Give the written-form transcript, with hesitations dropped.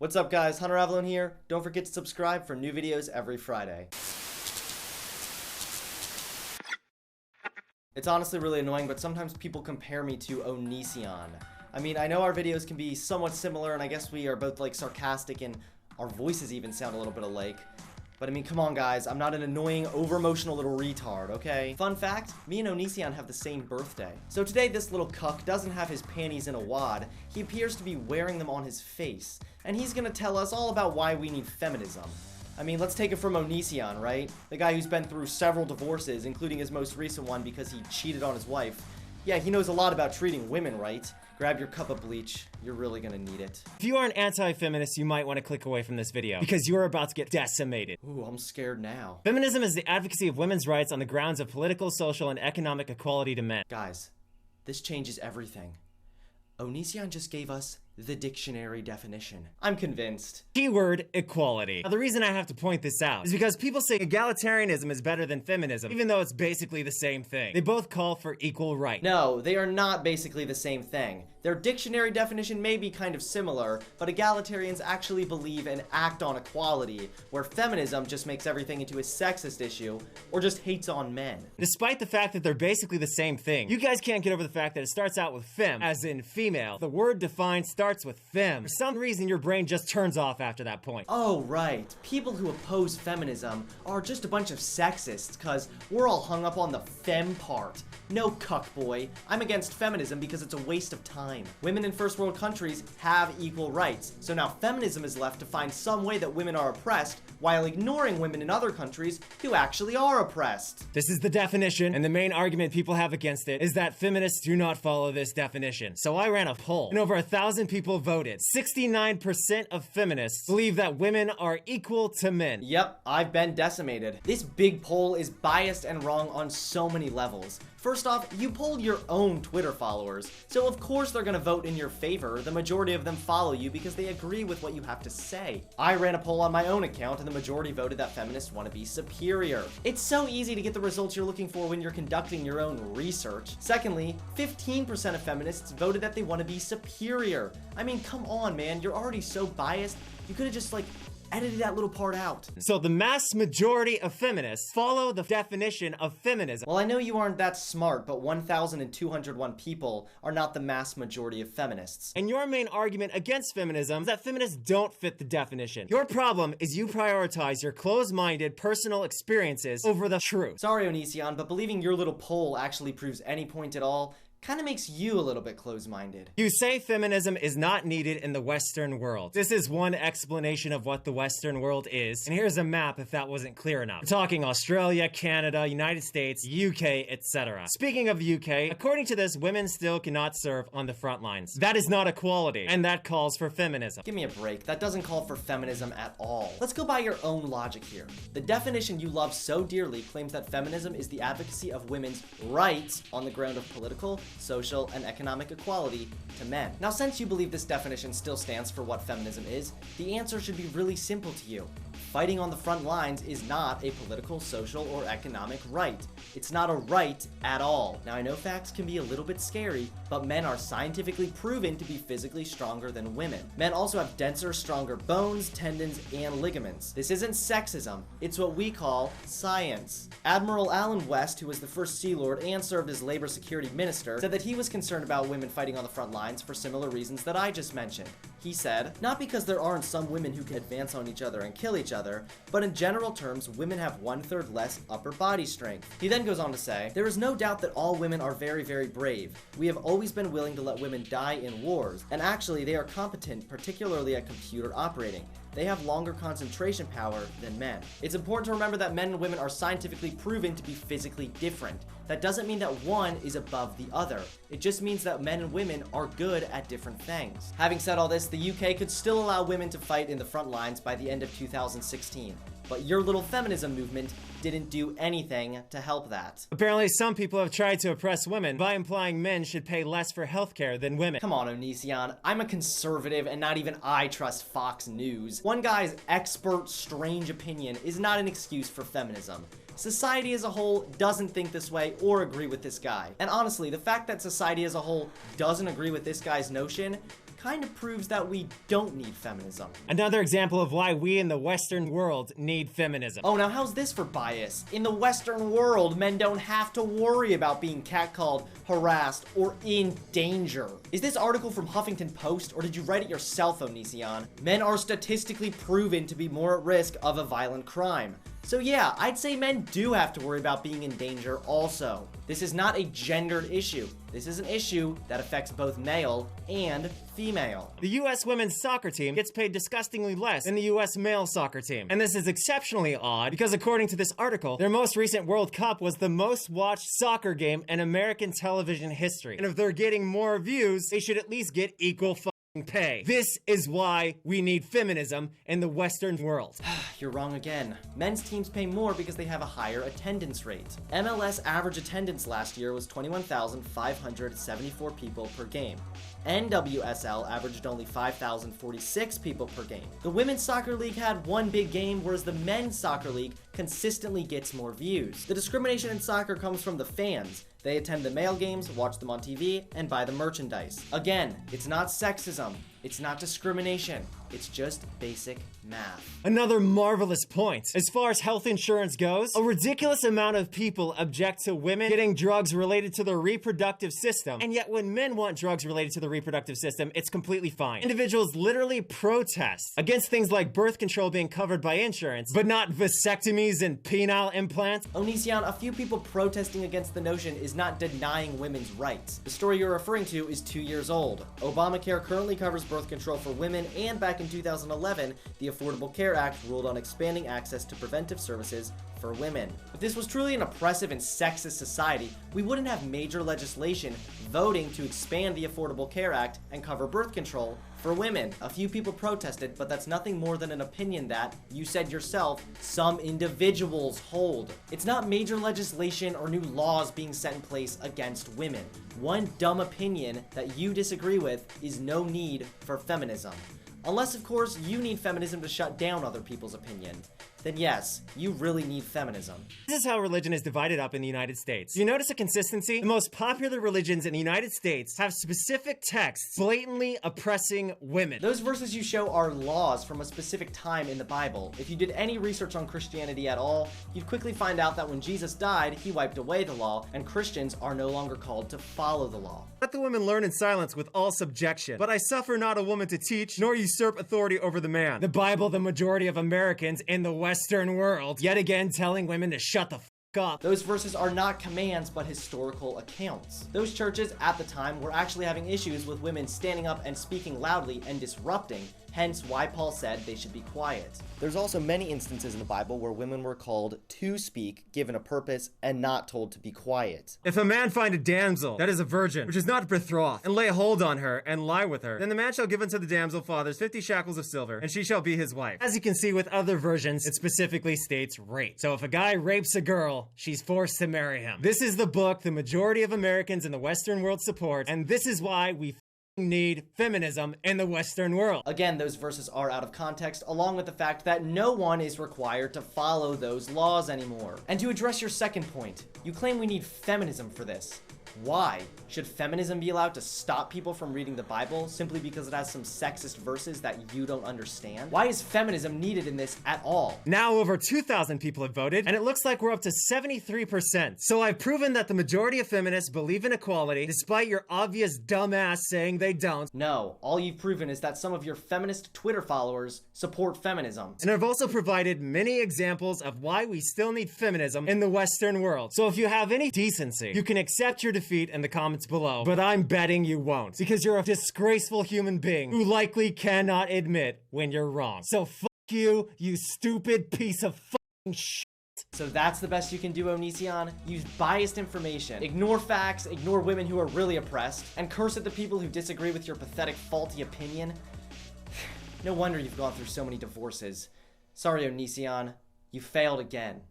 What's up guys, Hunter Avallone here. Don't forget to subscribe for new videos every Friday. It's honestly really annoying, but sometimes people compare me to Onision. I mean, I know our videos can be somewhat similar, and I guess we are both like sarcastic and our voices even sound a little bit alike. But I mean, come on guys, I'm not an annoying, over-emotional little retard, okay? Fun fact, me and Onision have the same birthday. So today this little cuck doesn't have his panties in a wad, he appears to be wearing them on his face. And he's gonna tell us all about why we need feminism. I mean, let's take it from Onision, right? The guy who's been through several divorces, including his most recent one because he cheated on his wife. Yeah, he knows a lot about treating women, right? Grab your cup of bleach. You're really gonna need it. If you are an anti-feminist, you might want to click away from this video because you are about to get decimated. Ooh, I'm scared now. Feminism is the advocacy of women's rights on the grounds of political, social, and economic equality to men. Guys, this changes everything. Onision just gave us the dictionary definition. I'm convinced. Keyword equality. Now, the reason I have to point this out is because people say egalitarianism is better than feminism, even though it's basically the same thing. They both call for equal rights. No, they are not basically the same thing. Their dictionary definition may be kind of similar, but egalitarians actually believe and act on equality, where feminism just makes everything into a sexist issue, or just hates on men. Despite the fact that they're basically the same thing, you guys can't get over the fact that it starts out with fem, as in female. The word defined starts with fem. For some reason, your brain just turns off after that point. Oh, right. People who oppose feminism are just a bunch of sexists, cause we're all hung up on the fem part. No, cuck boy. I'm against feminism because it's a waste of time. Women in first world countries have equal rights, so now feminism is left to find some way that women are oppressed while ignoring women in other countries who actually are oppressed. This is the definition, and the main argument people have against it is that feminists do not follow this definition. So I ran a poll, and over 1,000 people voted. 69% of feminists believe that women are equal to men. Yep, I've been decimated. This big poll is biased and wrong on so many levels. First off, you polled your own Twitter followers, so of course they're gonna vote in your favor. The majority of them follow you because they agree with what you have to say. I ran a poll on my own account and the majority voted that feminists want to be superior. It's so easy to get the results you're looking for when you're conducting your own research. Secondly, 15% of feminists voted that they want to be superior. I mean, come on, man, you're already so biased. You could have just, like, edited that little part out. So the mass majority of feminists follow the definition of feminism. Well, I know you aren't that smart, but 1,201 people are not the mass majority of feminists. And your main argument against feminism is that feminists don't fit the definition. Your problem is you prioritize your closed-minded personal experiences over the truth. Sorry, Onision, but believing your little poll actually proves any point at all kind of makes you a little bit close-minded. You say feminism is not needed in the Western world. This is one explanation of what the Western world is, and here's a map if that wasn't clear enough. We're talking Australia, Canada, United States, UK, etc. Speaking of the UK, according to this, women still cannot serve on the front lines. That is not equality, and that calls for feminism. Give me a break. That doesn't call for feminism at all. Let's go by your own logic here. The definition you love so dearly claims that feminism is the advocacy of women's rights on the ground of political, social, and economic equality to men. Now, since you believe this definition still stands for what feminism is, the answer should be really simple to you. Fighting on the front lines is not a political, social, or economic right. It's not a right at all. Now, I know facts can be a little bit scary, but men are scientifically proven to be physically stronger than women. Men also have denser, stronger bones, tendons, and ligaments. This isn't sexism. It's what we call science. Admiral Alan West, who was the first Sea Lord and served as Labor Security Minister, said that he was concerned about women fighting on the front lines for similar reasons that I just mentioned. He said, not because there aren't some women who can advance on each other and kill each other, but in general terms, women have 1/3 less upper body strength. He then goes on to say, there is no doubt that all women are very, very brave. We have always been willing to let women die in wars, and actually they are competent, particularly at computer operating. They have longer concentration power than men. It's important to remember that men and women are scientifically proven to be physically different. That doesn't mean that one is above the other. It just means that men and women are good at different things. Having said all this, the UK could still allow women to fight in the front lines by the end of 2016. But your little feminism movement didn't do anything to help that. Apparently, some people have tried to oppress women by implying men should pay less for healthcare than women. Come on, Onision. I'm a conservative, and not even I trust Fox News. One guy's expert, strange opinion is not an excuse for feminism. Society as a whole doesn't think this way or agree with this guy. And honestly, the fact that society as a whole doesn't agree with this guy's notion kind of proves that we don't need feminism. Another example of why we in the Western world need feminism. Oh, now how's this for bias? In the Western world, men don't have to worry about being catcalled, harassed, or in danger. Is this article from Huffington Post, or did you write it yourself, Onision? Men are statistically proven to be more at risk of a violent crime. So yeah, I'd say men do have to worry about being in danger also. This is not a gendered issue. This is an issue that affects both male and female. The US women's soccer team gets paid disgustingly less than the US male soccer team. And this is exceptionally odd because according to this article, their most recent World Cup was the most watched soccer game in American television history. And if they're getting more views, they should at least get equal pay. This is why we need feminism in the Western world. You're wrong again. Men's teams pay more because they have a higher attendance rate. MLS average attendance last year was 21,574 people per game. NWSL averaged only 5,046 people per game. The women's soccer league had one big game, whereas the men's soccer league consistently gets more views. The discrimination in soccer comes from the fans. They attend the male games, watch them on TV, and buy the merchandise. Again, it's not sexism. It's not discrimination. It's just basic math. Another marvelous point. As far as health insurance goes, a ridiculous amount of people object to women getting drugs related to the reproductive system. And yet when men want drugs related to the reproductive system, it's completely fine. Individuals literally protest against things like birth control being covered by insurance, but not vasectomies and penile implants. Onision, a few people protesting against the notion is not denying women's rights. The story you're referring to is 2 years old. Obamacare currently covers birth control for women, and back in 2011, the Affordable Care Act ruled on expanding access to preventive services for women. If this was truly an oppressive and sexist society, we wouldn't have major legislation voting to expand the Affordable Care Act and cover birth control for women. A few people protested, but that's nothing more than an opinion that, you said yourself, some individuals hold. It's not major legislation or new laws being set in place against women. One dumb opinion that you disagree with is no need for feminism. Unless, of course, you need feminism to shut down other people's opinion. Then yes, you really need feminism. This is how religion is divided up in the United States. You notice a consistency? The most popular religions in the United States have specific texts blatantly oppressing women. Those verses you show are laws from a specific time in the Bible. If you did any research on Christianity at all, you'd quickly find out that when Jesus died, he wiped away the law, and Christians are no longer called to follow the law. Let the women learn in silence with all subjection. But I suffer not a woman to teach, nor usurp authority over the man. The Bible, the majority of Americans in the Western world, yet again telling women to shut the f up. Those verses are not commands, but historical accounts. Those churches at the time were actually having issues with women standing up and speaking loudly and disrupting, hence why Paul said they should be quiet. There's also many instances in the Bible where women were called to speak, given a purpose, and not told to be quiet. If a man find a damsel that is a virgin, which is not betrothed, and lay hold on her, and lie with her, then the man shall give unto the damsel fathers 50 shekels of silver, and she shall be his wife. As you can see with other versions, it specifically states rape. So if a guy rapes a girl, she's forced to marry him. This is the book the majority of Americans in the Western world support, and this is why we need feminism in the Western world. Again, those verses are out of context, along with the fact that no one is required to follow those laws anymore. And to address your second point, you claim we need feminism for this. Why? Should feminism be allowed to stop people from reading the Bible simply because it has some sexist verses that you don't understand? Why is feminism needed in this at all? Now over 2,000 people have voted, and it looks like we're up to 73%. So I've proven that the majority of feminists believe in equality, despite your obvious dumbass saying they don't. No, all you've proven is that some of your feminist Twitter followers support feminism. And I've also provided many examples of why we still need feminism in the Western world. So if you have any decency, you can accept your defeat in the comments below, but I'm betting you won't, because you're a disgraceful human being who likely cannot admit when you're wrong. So fuck you, you stupid piece of fucking shit. So that's the best you can do, Onision? Use biased information, ignore facts, ignore women who are really oppressed, and curse at the people who disagree with your pathetic, faulty opinion? No wonder you've gone through so many divorces. Sorry, Onision, you failed again.